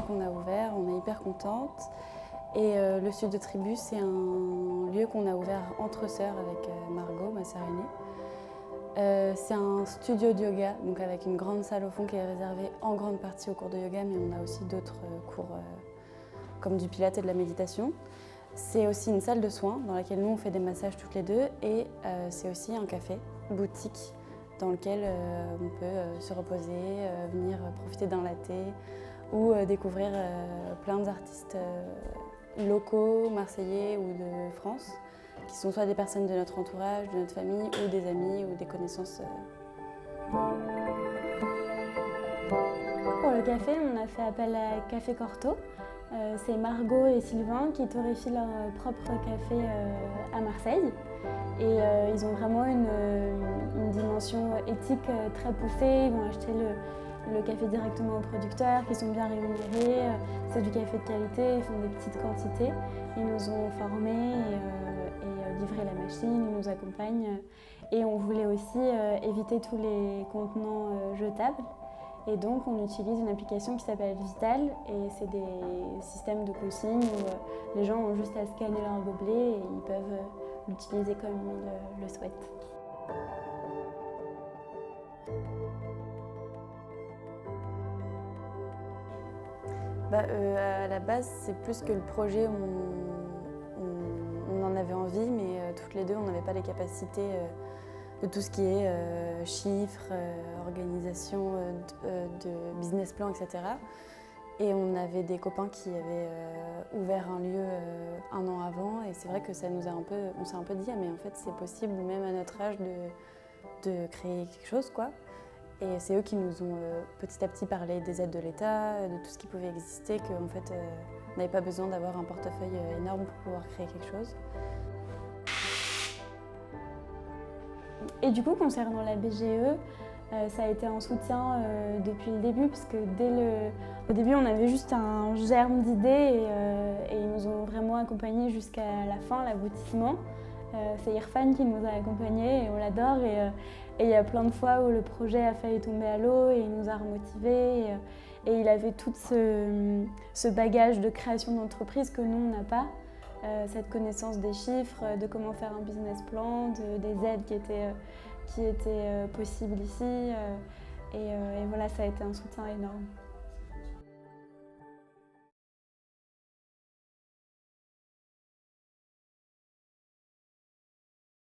qu'on a ouvert, on est hyper contente. Et le Studio Tribu, c'est un lieu qu'on a ouvert entre sœurs avec Margot, ma sœur aînée. C'est un studio de yoga, donc avec une grande salle au fond qui est réservée en grande partie aux cours de yoga, mais on a aussi d'autres cours comme du pilates et de la méditation. C'est aussi une salle de soins dans laquelle nous on fait des massages toutes les deux, et c'est aussi un café, boutique, dans lequel on peut se reposer, venir profiter d'un latte ou découvrir plein d'artistes locaux, marseillais ou de France, qui sont soit des personnes de notre entourage, de notre famille, ou des amis ou des connaissances. Pour le café, on a fait appel à Café Corto. C'est Margot et Sylvain qui torréfient leur propre café à Marseille. Et ils ont vraiment une dimension éthique très poussée. Ils vont acheter le café directement aux producteurs qui sont bien rémunérés. C'est du café de qualité, ils font des petites quantités. Ils nous ont formés et livré la machine, ils nous accompagnent. Et on voulait aussi éviter tous les contenants jetables. Et donc on utilise une application qui s'appelle Vital, et c'est des systèmes de consigne où les gens ont juste à scanner leur gobelet et ils peuvent l'utiliser comme ils le souhaitent. À la base, c'est plus que le projet, on en avait envie, mais toutes les deux, on n'avait pas les capacités de tout ce qui est chiffres, organisation de business plan, etc. Et on avait des copains qui avaient ouvert un lieu un an avant, et c'est vrai que ça nous a on s'est un peu dit, ah, mais en fait c'est possible même à notre âge de créer quelque chose, quoi. Et c'est eux qui nous ont petit à petit parlé des aides de l'État, de tout ce qui pouvait exister, qu'en fait on n'avait pas besoin d'avoir un portefeuille énorme pour pouvoir créer quelque chose. Et du coup, concernant la BGE, ça a été un soutien depuis le début, parce que au début, on avait juste un germe d'idées et ils nous ont vraiment accompagnés jusqu'à la fin, l'aboutissement. C'est Irfan qui nous a accompagnés et on l'adore. Et il y a plein de fois où le projet a failli tomber à l'eau et il nous a remotivés. Et il avait tout ce bagage de création d'entreprise que nous, on n'a pas. Cette connaissance des chiffres, de comment faire un business plan, des aides qui étaient possibles ici. Et voilà, ça a été un soutien énorme.